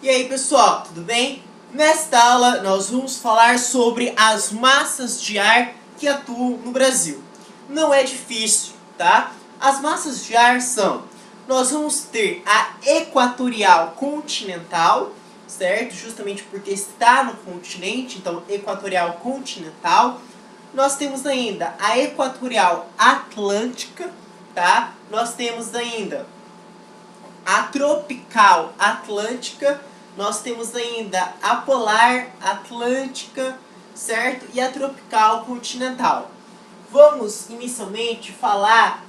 E aí pessoal, tudo bem? Nesta aula nós vamos falar sobre as massas de ar que atuam no Brasil. Não é difícil, tá? As massas de ar são: nós vamos ter a equatorial continental, certo? Justamente porque está no continente, então equatorial continental. Nós temos ainda a equatorial atlântica, tá? Nós temos ainda a tropical atlântica, nós temos ainda a polar atlântica, certo? E a tropical continental. Vamos inicialmente falar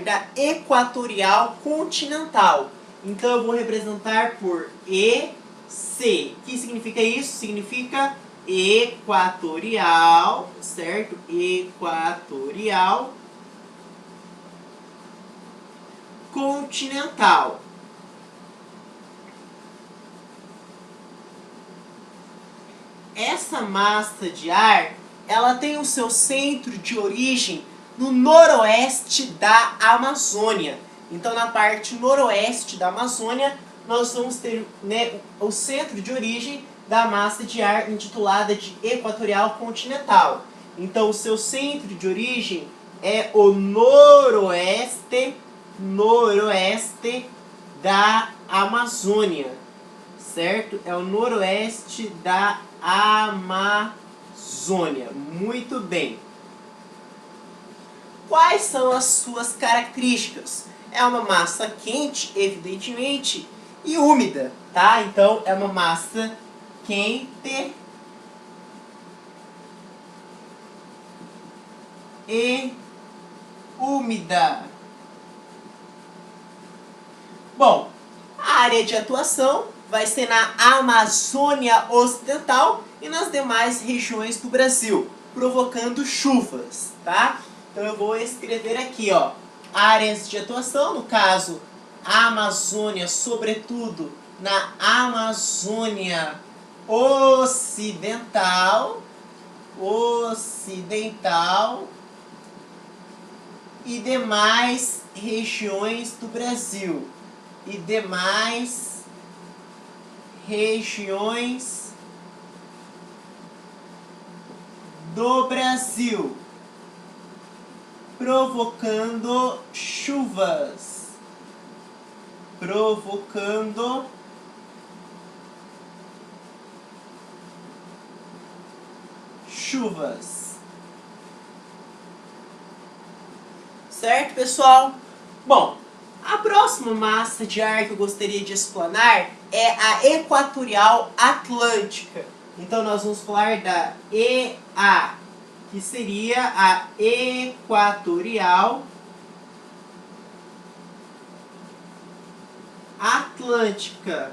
da equatorial continental. Então eu vou representar por EC. O que significa isso? Significa equatorial, certo? Equatorial continental. Essa massa de ar, ela tem o seu centro de origem no noroeste da Amazônia. Então, na parte noroeste da Amazônia, nós vamos ter, né, o centro de origem da massa de ar intitulada de equatorial continental. Então, o seu centro de origem é o noroeste da Amazônia, certo? É o noroeste da Amazônia. Muito bem. Quais são as suas características? É uma massa quente, evidentemente, e úmida, tá? Então, é uma massa quente e úmida. Bom, a área de atuação vai ser na Amazônia Ocidental e nas demais regiões do Brasil, provocando chuvas, tá? Então eu vou escrever aqui, ó, áreas de atuação, no caso, a Amazônia, sobretudo na Amazônia Ocidental, e demais regiões do Brasil. E demais regiões do Brasil, provocando chuvas. Provocando chuvas. Certo, pessoal? Bom, a próxima massa de ar que eu gostaria de explanar é a equatorial atlântica. Então nós vamos falar da EA, que seria a equatorial atlântica.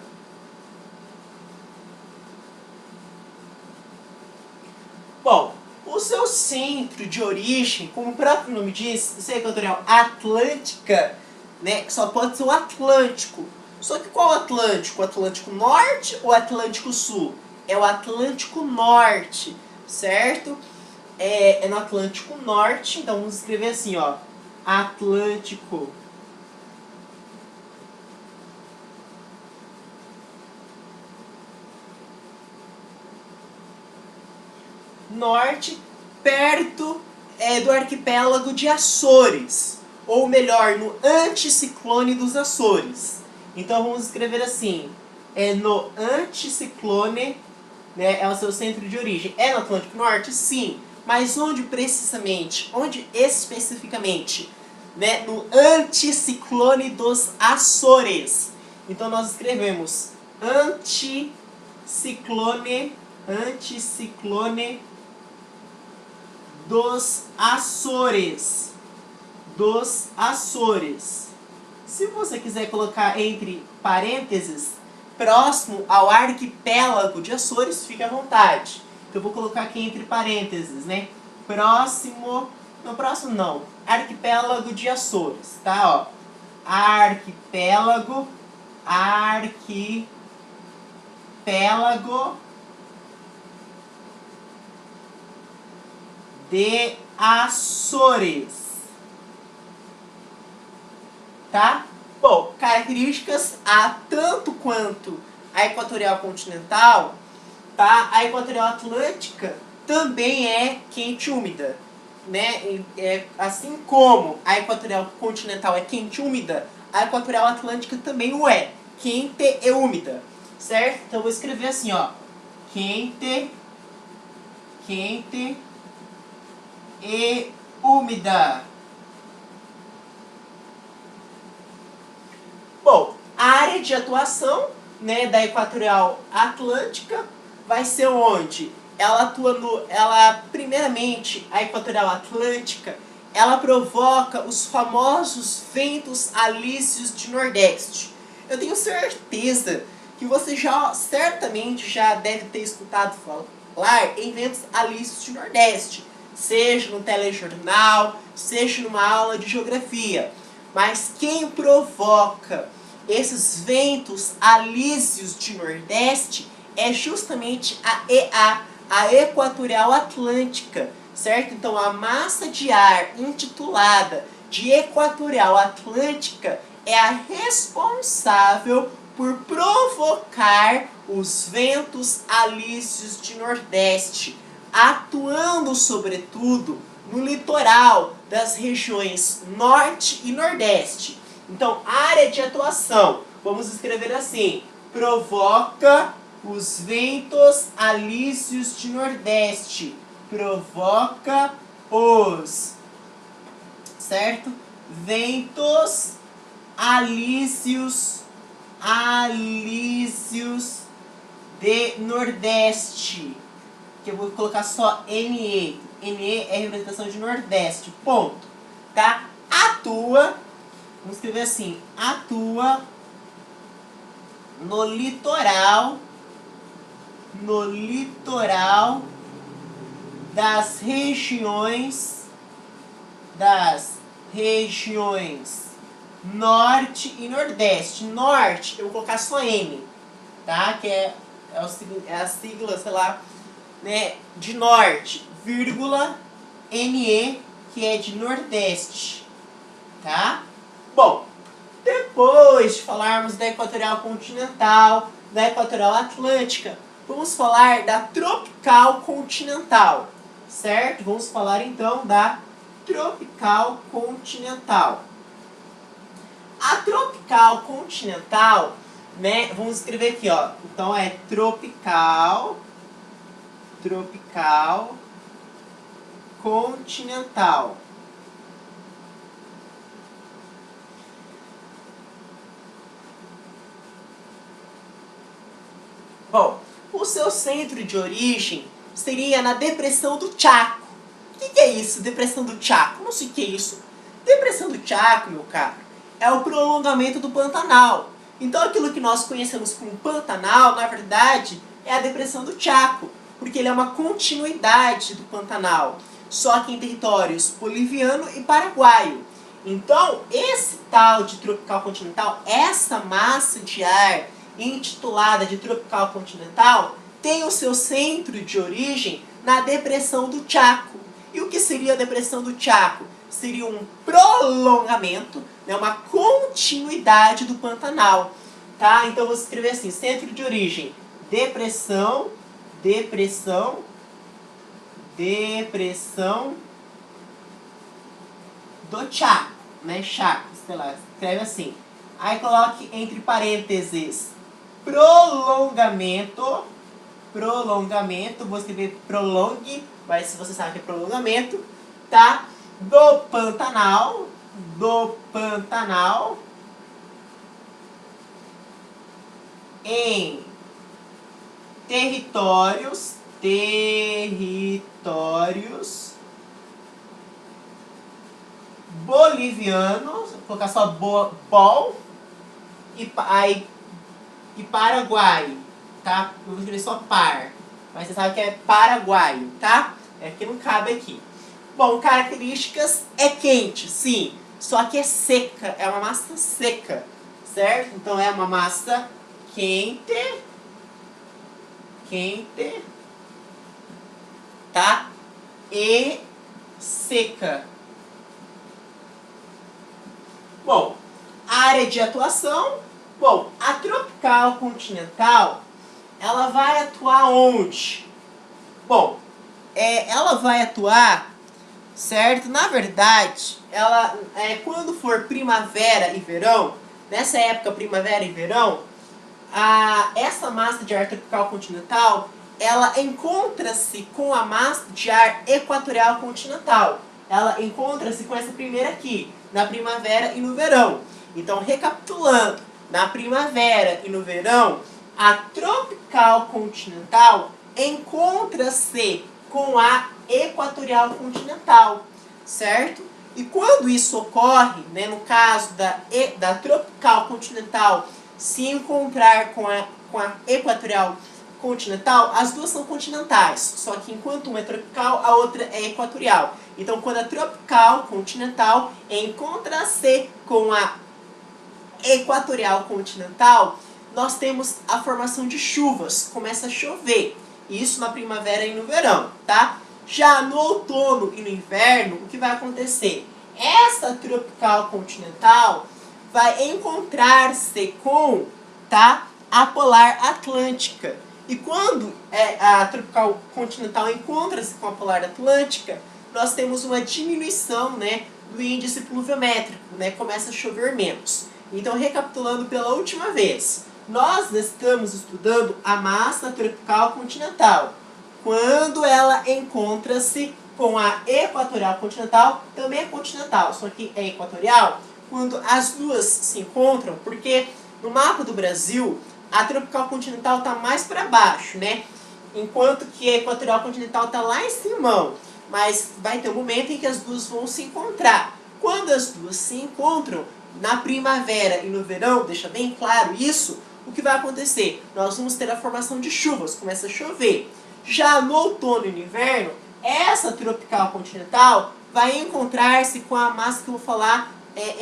Bom, o seu centro de origem, como o próprio nome diz, se é equatorial atlântica, né, só pode ser o Atlântico. Só que qual Atlântico? O Atlântico Norte ou o Atlântico Sul? É o Atlântico Norte, certo? É no Atlântico Norte, então vamos escrever assim, ó, Atlântico Norte, perto do arquipélago de Açores, ou melhor, no anticiclone dos Açores. Então vamos escrever assim, no anticiclone, né, é o seu centro de origem. É no Atlântico Norte? Sim, mas onde precisamente, onde especificamente? Né, no anticiclone dos Açores. Então nós escrevemos anticiclone dos Açores. Dos Açores. Se você quiser colocar entre parênteses, próximo ao arquipélago de Açores, fique à vontade. Então eu vou colocar aqui entre parênteses, né? Próximo, não, próximo não, arquipélago de Açores, tá? Ó, arquipélago de Açores, tá? Bom, características tanto quanto a equatorial continental, tá? A equatorial atlântica também é quente e úmida, né? Assim como a equatorial continental é quente e úmida, a equatorial atlântica também o é, quente e úmida, certo? Então eu vou escrever assim, ó, quente e úmida. Bom, a área de atuação, né, da equatorial atlântica vai ser onde? Ela atua primeiramente, a equatorial atlântica, ela provoca os famosos ventos alísios de Nordeste. Eu tenho certeza que você certamente já deve ter escutado falar em ventos alísios de Nordeste, seja no telejornal, seja numa aula de geografia. Mas quem provoca esses ventos alísios de Nordeste é justamente a EA, a Equatorial Atlântica, certo? Então a massa de ar intitulada de Equatorial Atlântica é a responsável por provocar os ventos alísios de Nordeste, atuando sobretudo no litoral das regiões Norte e Nordeste. Então, área de atuação, vamos escrever assim, provoca os ventos alísios de Nordeste. Provoca os, certo? Ventos alísios de Nordeste. Que eu vou colocar só NE. NE é representação de Nordeste. Ponto. Tá? Atua, vamos escrever assim, atua no litoral das regiões Norte e Nordeste. Norte, eu vou colocar só N, tá? Que é a sigla, sei lá, né, de Norte, vírgula, NE, que é de Nordeste, tá? Bom, depois de falarmos da equatorial continental, da equatorial atlântica, vamos falar da tropical continental, certo? Vamos falar então da tropical continental. A tropical continental, né, vamos escrever aqui, ó. Então é tropical continental. Bom, o seu centro de origem seria na depressão do Chaco. O que é isso, depressão do Chaco? Não sei o que é isso. Depressão do Chaco, meu caro, é o prolongamento do Pantanal. Então aquilo que nós conhecemos como Pantanal, na verdade, é a depressão do Chaco, porque ele é uma continuidade do Pantanal, só que em territórios boliviano e paraguaio. Então, esse tal de tropical continental, essa massa de ar intitulada de tropical continental, tem o seu centro de origem na depressão do Chaco. E o que seria a depressão do Chaco? Seria um prolongamento, né, uma continuidade do Pantanal. Tá? Então, eu vou escrever assim, centro de origem, depressão do Chaco, né? Chaco, sei lá, escreve assim. Aí coloque entre parênteses prolongamento, vou escrever prolongue, mas se você sabe que é prolongamento, tá? Do Pantanal, em territórios bolivianos, vou colocar só bol e Paraguai, tá? Eu vou escrever só par, mas você sabe que é paraguaio, tá? É que não cabe aqui. Bom, características, é quente, sim, só que é seca, é uma massa seca, certo? Então é uma massa quente, tá? E seca. Bom, área de atuação. Bom, a tropical continental, ela vai atuar onde? Bom, ela vai atuar, certo? Na verdade, ela quando for primavera e verão, nessa época primavera e verão, essa massa de ar tropical continental, ela encontra-se com a massa de ar equatorial continental. Ela encontra-se com essa primeira aqui, na primavera e no verão. Então, recapitulando, na primavera e no verão, a tropical continental encontra-se com a equatorial continental, certo? E quando isso ocorre, né, no caso da tropical continental se encontrar com a equatorial continental, as duas são continentais, só que enquanto uma é tropical, a outra é equatorial. Então, quando a tropical continental encontra-se com a equatorial continental, nós temos a formação de chuvas, começa a chover. Isso na primavera e no verão, tá? Já no outono e no inverno, o que vai acontecer? Essa tropical continental vai encontrar-se com, tá, a polar atlântica. E quando a tropical continental encontra-se com a polar atlântica, nós temos uma diminuição, né, do índice pluviométrico, né, começa a chover menos. Então, recapitulando pela última vez, nós estamos estudando a massa tropical continental. Quando ela encontra-se com a equatorial continental, também é continental, só que é equatorial, quando as duas se encontram, porque no mapa do Brasil, a tropical continental está mais para baixo, né? Enquanto que a equatorial continental está lá em cima. Mas vai ter um momento em que as duas vão se encontrar. Quando as duas se encontram, na primavera e no verão, deixa bem claro isso, o que vai acontecer? Nós vamos ter a formação de chuvas, começa a chover. Já no outono e no inverno, essa tropical continental vai encontrar-se com a massa que eu vou falar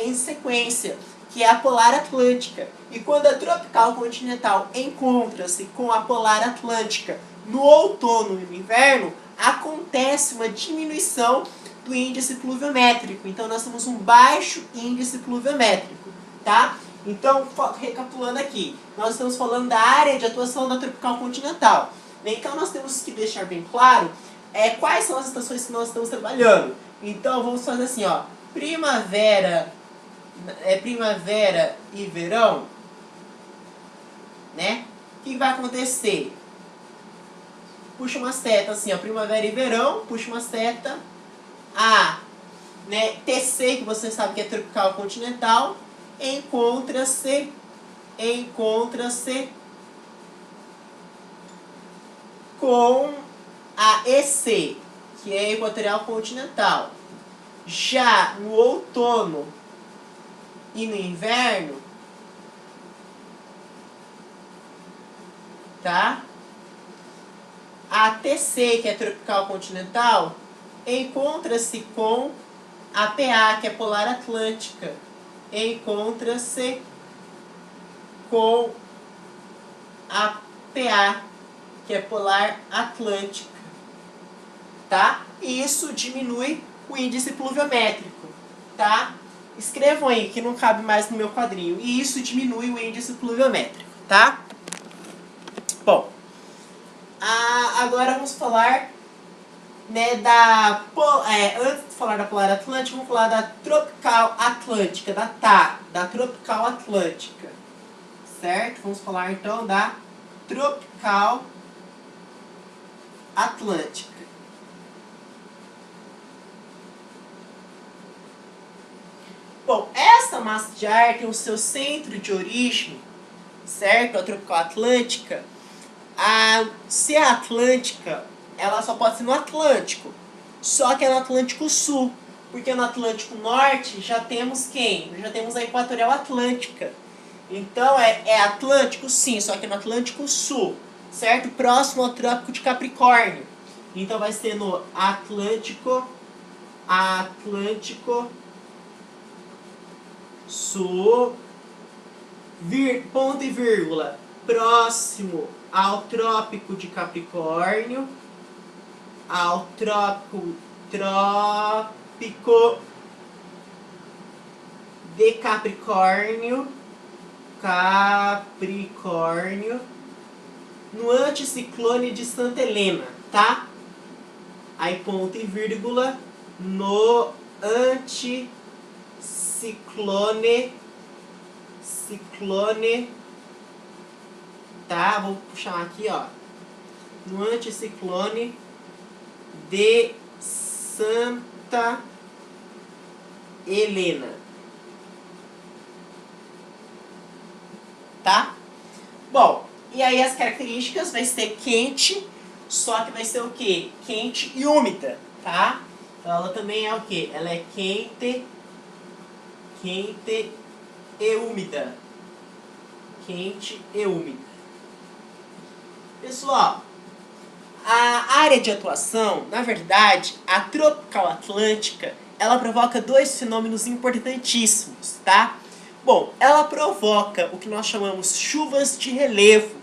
em sequência, que é a polar atlântica. E quando a tropical continental encontra-se com a polar atlântica no outono e no inverno, acontece uma diminuição do índice pluviométrico. Então, nós temos um baixo índice pluviométrico, tá? Então, recapitulando aqui, nós estamos falando da área de atuação da tropical continental. Então, nós temos que deixar bem claro quais são as estações que nós estamos trabalhando. Então, vamos fazer assim, ó, primavera e verão, né? O que vai acontecer? Puxa uma seta assim, ó, primavera e verão, puxa uma seta. Né, TC, que você sabe que é tropical continental, encontra-se com a EC, que é equatorial continental. Já no outono e no inverno, tá? A TC, que é tropical continental, encontra-se com a PA, que é polar atlântica. Encontra-se com a PA, que é polar atlântica. Tá? E isso diminui o índice pluviométrico. Tá? Escrevam aí, que não cabe mais no meu quadrinho. E isso diminui o índice pluviométrico. Tá? Bom, agora vamos falar, né, antes de falar da polar atlântica, vamos falar da tropical atlântica, da tropical atlântica, certo? Vamos falar então da tropical atlântica. Bom, essa massa de ar tem o seu centro de origem, certo? A tropical atlântica. Se é atlântica, ela só pode ser no Atlântico. Só que é no Atlântico Sul. Porque no Atlântico Norte já temos quem? Já temos a equatorial atlântica. Então é Atlântico sim, só que é no Atlântico Sul. Certo? Próximo ao Trópico de Capricórnio. Então vai ser no Atlântico Sul, ponto e vírgula, próximo ao Trópico de Capricórnio, ao Trópico de Capricórnio, Capricórnio, no anticiclone de Santa Helena, tá? Aí ponto e vírgula, no anticiclone, tá? Vou chamar aqui, ó. No anticiclone de Santa Helena. Tá? Bom, e aí as características vai ser quente, só que vai ser o quê? Quente e úmida, tá? Então ela também é o quê? Ela é quente e úmida. Quente e úmida. Pessoal, a área de atuação, na verdade, a tropical atlântica, ela provoca dois fenômenos importantíssimos, tá? Bom, ela provoca o que nós chamamos chuvas de relevo,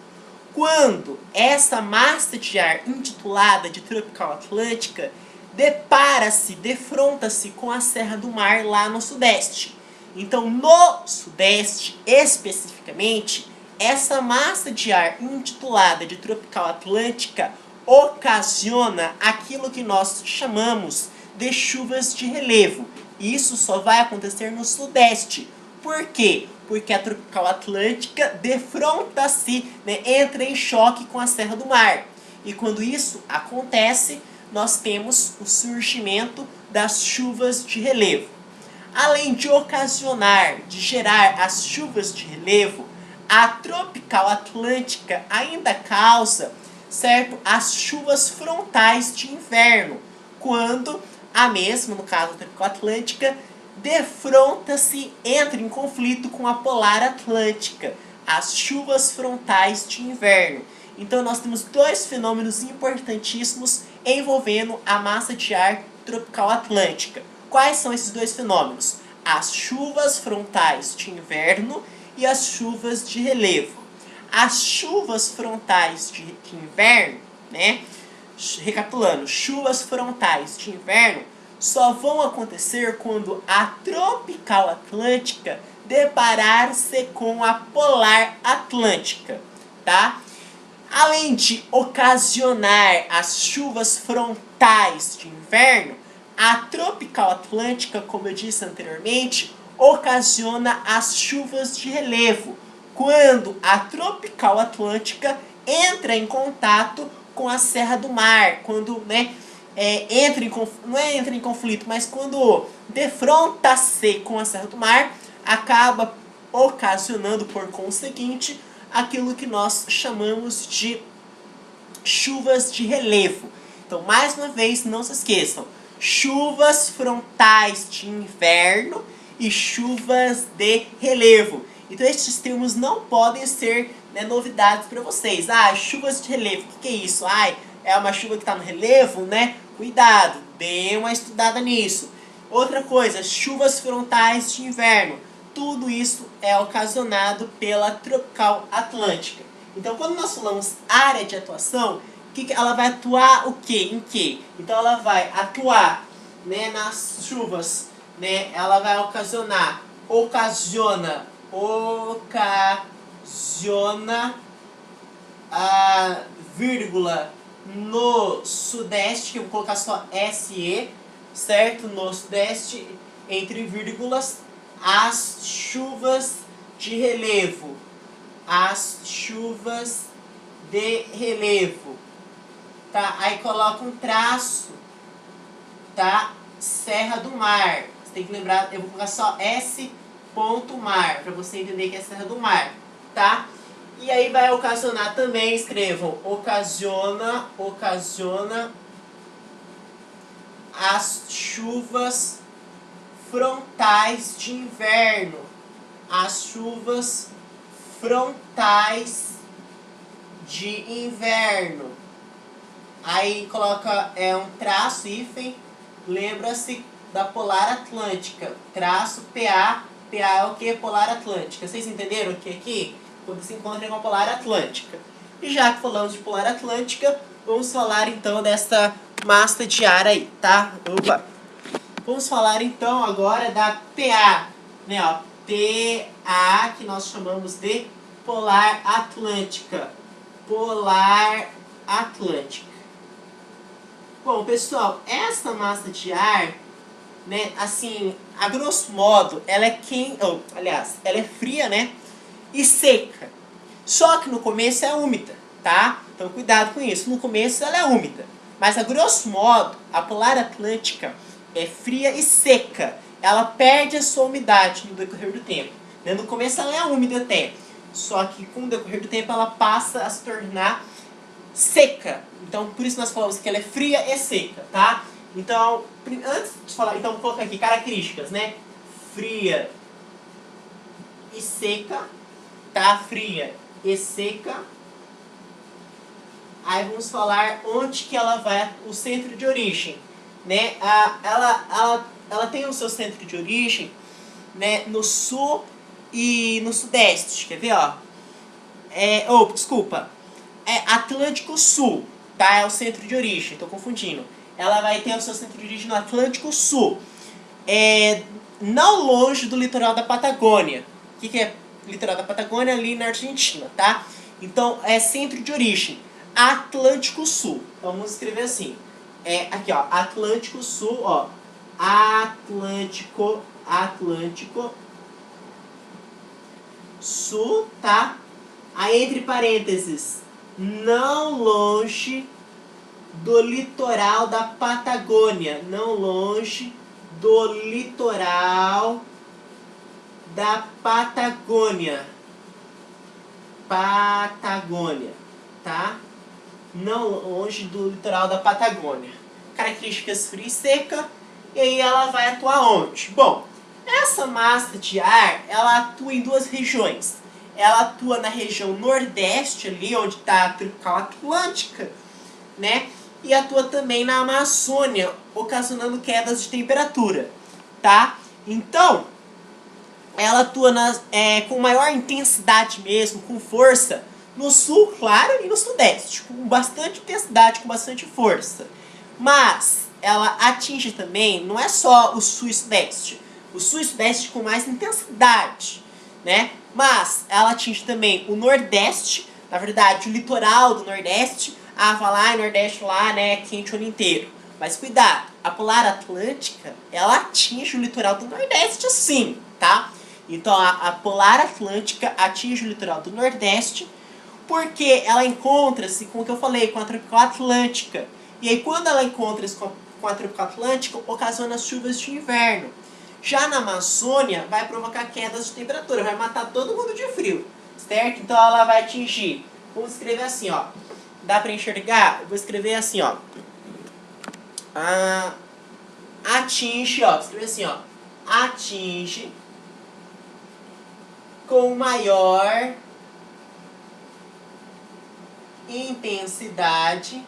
quando essa massa de ar intitulada de tropical atlântica depara-se, defronta-se com a Serra do Mar lá no sudeste. Então, no sudeste, especificamente, essa massa de ar intitulada de tropical atlântica ocasiona aquilo que nós chamamos de chuvas de relevo. Isso só vai acontecer no sudeste. Por quê? Porque a tropical atlântica defronta-se, né, entra em choque com a Serra do Mar. E quando isso acontece, nós temos o surgimento das chuvas de relevo. Além de ocasionar, de gerar as chuvas de relevo, a tropical atlântica ainda causa, certo, as chuvas frontais de inverno, quando a mesma, no caso da tropical atlântica, defronta-se, entra em conflito com a polar atlântica, as chuvas frontais de inverno. Então nós temos dois fenômenos importantíssimos envolvendo a massa de ar tropical atlântica. Quais são esses dois fenômenos? As chuvas frontais de inverno e as chuvas de relevo. As chuvas frontais de inverno, né? Recapitulando, chuvas frontais de inverno só vão acontecer quando a tropical atlântica deparar-se com a polar atlântica, tá? Além de ocasionar as chuvas frontais de inverno, a tropical atlântica, como eu disse anteriormente, ocasiona as chuvas de relevo, quando a tropical atlântica entra em contato com a Serra do Mar, quando, né, não é entra em conflito, mas quando defronta-se com a Serra do Mar, acaba ocasionando, por conseguinte, aquilo que nós chamamos de chuvas de relevo. Então, mais uma vez, não se esqueçam, chuvas frontais de inverno e chuvas de relevo. Então, esses termos não podem ser, né, novidades para vocês. Ah, chuvas de relevo, o que é isso? Ah, é uma chuva que está no relevo, né? Cuidado, dê uma estudada nisso. Outra coisa, chuvas frontais de inverno. Tudo isso é ocasionado pela tropical atlântica. Então, quando nós falamos área de atuação, ela vai atuar o quê? Em quê? Então, ela vai atuar, né, nas chuvas, né? Ela vai ocasiona a vírgula no sudeste, que eu vou colocar só SE, certo? No sudeste, entre vírgulas, as chuvas de relevo. As chuvas de relevo. Tá? Aí coloca um traço, tá? Serra do Mar. Você tem que lembrar, eu vou colocar só S. Mar, para você entender que é Serra do Mar, tá? E aí vai ocasionar também, escrevam, ocasiona as chuvas frontais de inverno. As chuvas frontais de inverno. Aí coloca um traço, hífen, lembra-se da polar atlântica, traço PA. PA é o que? Polar atlântica. Vocês entenderam o que aqui? Quando se encontra com a polar atlântica. E já que falamos de polar atlântica, vamos falar então dessa massa de ar aí, tá? Opa! Vamos falar então agora da PA, né, ó. TA, que nós chamamos de polar atlântica. Polar atlântica. Bom, pessoal, essa massa de ar, né, assim, a grosso modo, ela é ela é fria, né, e seca. Só que no começo é úmida, tá? Então cuidado com isso. No começo ela é úmida, mas a grosso modo, a polar atlântica é fria e seca. Ela perde a sua umidade no decorrer do tempo. Né? No começo ela é úmida até, só que com o decorrer do tempo ela passa a se tornar seca. Então por isso nós falamos que ela é fria e seca, tá? Então, antes de falar, então vou colocar aqui características, né? Fria e seca, tá? Fria e seca. Aí vamos falar onde que ela vai, o centro de origem, né? Ela tem o seu centro de origem, né, no sul e no sudeste, quer ver, ó? Desculpa, é Atlântico Sul, tá? É o centro de origem, tô confundindo. Ela vai ter o seu centro de origem no Atlântico Sul, não longe do litoral da Patagônia. O que é litoral da Patagônia? Ali na Argentina, tá? Então, é centro de origem, Atlântico Sul. Então, vamos escrever assim. Aqui, ó, Atlântico Sul, ó. Atlântico Sul, tá? Aí, entre parênteses, não longe do litoral da Patagônia. Não longe do litoral da Patagônia. Patagônia, tá? Não longe do litoral da Patagônia. Características fria e seca. E aí ela vai atuar onde? Bom, essa massa de ar, ela atua em duas regiões. Ela atua na região nordeste, ali onde está a tropical atlântica, né? E atua também na Amazônia, ocasionando quedas de temperatura, tá? Então, ela atua com maior intensidade mesmo, com força, no sul, claro, e no sudeste, com bastante intensidade, com bastante força. Mas ela atinge também, não é só o sul e sudeste, o sul e sudeste com mais intensidade, né? Mas ela atinge também o nordeste, na verdade, o litoral do nordeste. Vai lá, nordeste lá, né, quente o ano inteiro. Mas cuidado, a polar atlântica, ela atinge o litoral do nordeste sim, tá? Então a polar atlântica atinge o litoral do nordeste, porque ela encontra-se com o que eu falei, com a tropical atlântica. E aí quando ela encontra-se com a tropical atlântica, ocasiona chuvas de inverno. Já na Amazônia, vai provocar quedas de temperatura, vai matar todo mundo de frio, certo? Então ela vai atingir, vamos escrever assim, ó. Dá pra enxergar? Eu vou escrever assim, ó. Atinge, ó. Vou escrever assim, ó. Atinge com maior intensidade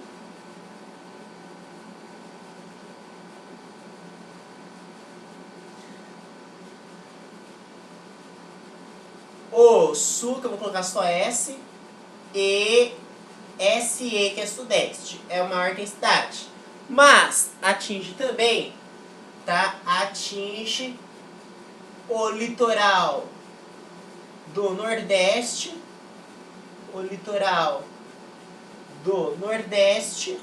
o sul, que eu vou colocar só S, e SE, que é sudeste, é a maior intensidade. Mas atinge também, tá? Atinge o litoral do nordeste, o litoral do nordeste,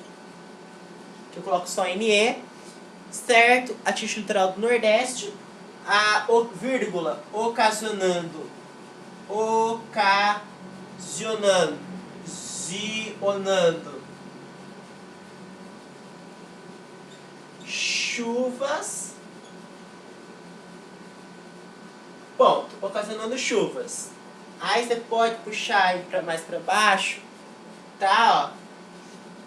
que eu coloco só NE, certo? Atinge o litoral do nordeste, vírgula, ocasionando chuvas, ponto, ocasionando chuvas. Aí você pode puxar aí mais para baixo, tá, ó,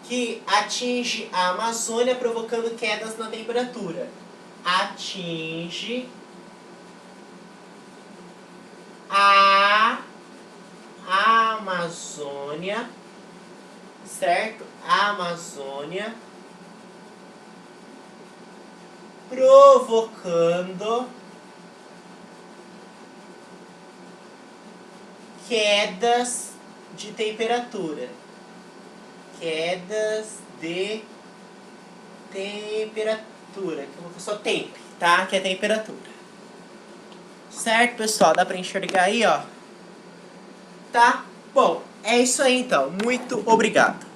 que atinge a Amazônia provocando quedas na temperatura. Atinge a Amazônia, certo? A Amazônia provocando quedas de temperatura. Quedas de temperatura, que eu vou só tempo, tá? Que é temperatura. Certo, pessoal? Dá pra enxergar aí, ó? Tá? Bom, é isso aí então. Muito obrigado.